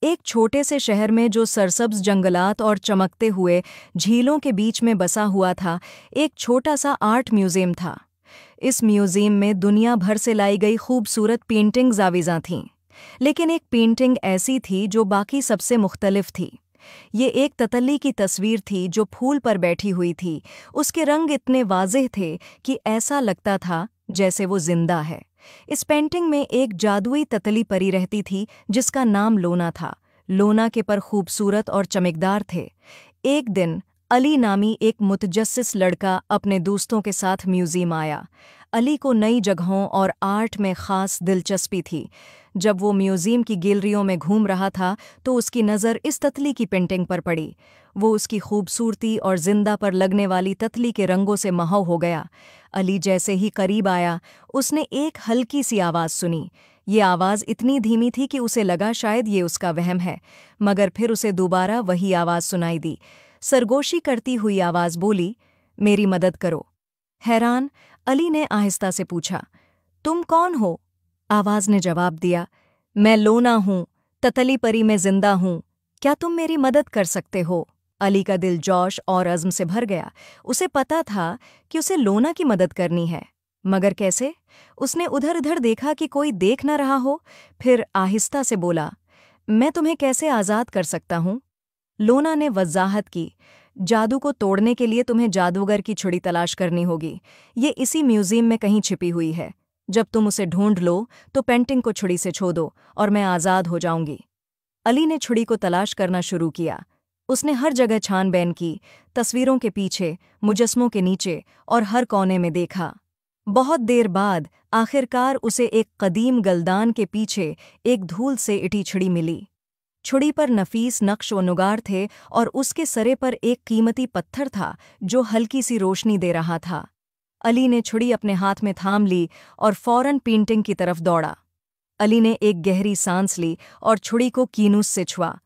एक छोटे से शहर में जो सरसब्ज जंगलात और चमकते हुए झीलों के बीच में बसा हुआ था, एक छोटा सा आर्ट म्यूजियम था। इस म्यूजियम में दुनिया भर से लाई गई खूबसूरत पेंटिंग्स आविज़ां थीं, लेकिन एक पेंटिंग ऐसी थी जो बाकी सबसे मुख्तलिफ थी। ये एक ततल्ली की तस्वीर थी जो फूल पर बैठी हुई थी। उसके रंग इतने वाज़ेह थे कि ऐसा लगता था जैसे वो जिंदा है। इस पेंटिंग में एक जादुई ततली परी रहती थी जिसका नाम लोना था। लोना के पर खूबसूरत और चमकदार थे। एक दिन अली नामी एक मुतजस्सिस लड़का अपने दोस्तों के साथ म्यूजियम आया। अली को नई जगहों और आर्ट में ख़ास दिलचस्पी थी। जब वो म्यूजियम की गैलरियों में घूम रहा था तो उसकी नज़र इस ततली की पेंटिंग पर पड़ी। वो उसकी खूबसूरती और जिंदा पर लगने वाली ततली के रंगों से महव हो गया। अली जैसे ही करीब आया, उसने एक हल्की सी आवाज़ सुनी। ये आवाज़ इतनी धीमी थी कि उसे लगा शायद ये उसका वहम है, मगर फिर उसे दोबारा वही आवाज़ सुनाई दी। सरगोशी करती हुई आवाज़ बोली, मेरी मदद करो। हैरान, अली ने आहिस्ता से पूछा, तुम कौन हो? आवाज़ ने जवाब दिया, मैं लोना हूँ, ततली परी में जिंदा हूँ। क्या तुम मेरी मदद कर सकते हो? अली का दिल जोश और अज़्म से भर गया। उसे पता था कि उसे लोना की मदद करनी है, मगर कैसे? उसने उधर उधर देखा कि कोई देख न रहा हो, फिर आहिस्ता से बोला, मैं तुम्हें कैसे आज़ाद कर सकता हूँ? लोना ने वज़ाहत की, जादू को तोड़ने के लिए तुम्हें जादूगर की छुड़ी तलाश करनी होगी। ये इसी म्यूजियम में कहीं छिपी हुई है। जब तुम उसे ढूंढ लो तो पेंटिंग को छुड़ी से छो दो और मैं आज़ाद हो जाऊंगी। अली ने छुड़ी को तलाश करना शुरू किया। उसने हर जगह छानबीन की, तस्वीरों के पीछे, मुजस्मों के नीचे और हर कोने में देखा। बहुत देर बाद आखिरकार उसे एक कदीम गलदान के पीछे एक धूल से इटी छुड़ी मिली। छुड़ी पर नफीस नक्श व नुगार थे और उसके सरे पर एक कीमती पत्थर था जो हल्की सी रोशनी दे रहा था। अली ने छुड़ी अपने हाथ में थाम ली और फौरन पेंटिंग की तरफ दौड़ा। अली ने एक गहरी सांस ली और छुड़ी को कीनूस से छुआ।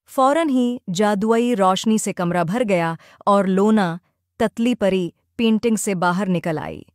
फौरन ही जादुई रोशनी से कमरा भर गया और लोना, ततली परी, पेंटिंग से बाहर निकल आई।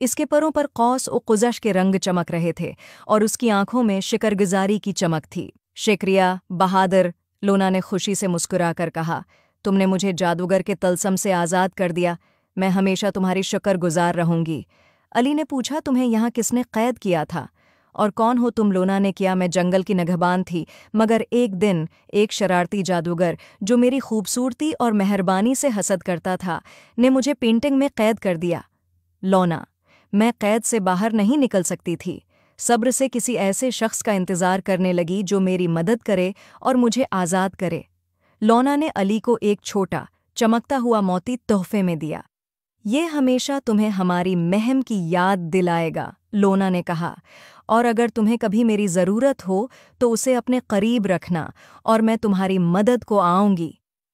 इसके परों पर कौस और कुज़श के रंग चमक रहे थे और उसकी आंखों में शिकरगुजारी की चमक थी। शुक्रिया, बहादुर, लोना ने खुशी से मुस्कुराकर कहा, तुमने मुझे जादूगर के तलसम से आज़ाद कर दिया। मैं हमेशा तुम्हारी शुक्रगुजार रहूंगी। अली ने पूछा, तुम्हें यहाँ किसने कैद किया था? और कौन हो तुम? लोना ने किया, मैं जंगल की नगहबान थी, मगर एक दिन एक शरारती जादूगर जो मेरी खूबसूरती और मेहरबानी से हसद करता था ने मुझे पेंटिंग में कैद कर दिया। लोना, मैं कैद से बाहर नहीं निकल सकती थी। सब्र से किसी ऐसे शख्स का इंतज़ार करने लगी जो मेरी मदद करे और मुझे आज़ाद करे। लोना ने अली को एक छोटा, चमकता हुआ मोती तोहफे में दिया। ये हमेशा तुम्हें हमारी महम की याद दिलाएगा, लोना ने कहा, और अगर तुम्हें कभी मेरी ज़रूरत हो तो उसे अपने करीब रखना और मैं तुम्हारी मदद को आऊँगी।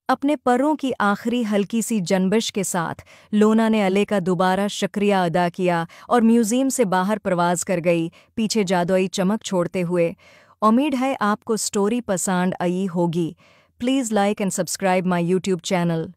अपने परों की आखिरी हल्की सी जनबश के साथ लोना ने अली का दोबारा शुक्रिया अदा किया और म्यूजियम से बाहर प्रवास कर गई, पीछे जादुई चमक छोड़ते हुए। उम्मीद है आपको स्टोरी पसंद आई होगी। Please like and subscribe my YouTube channel.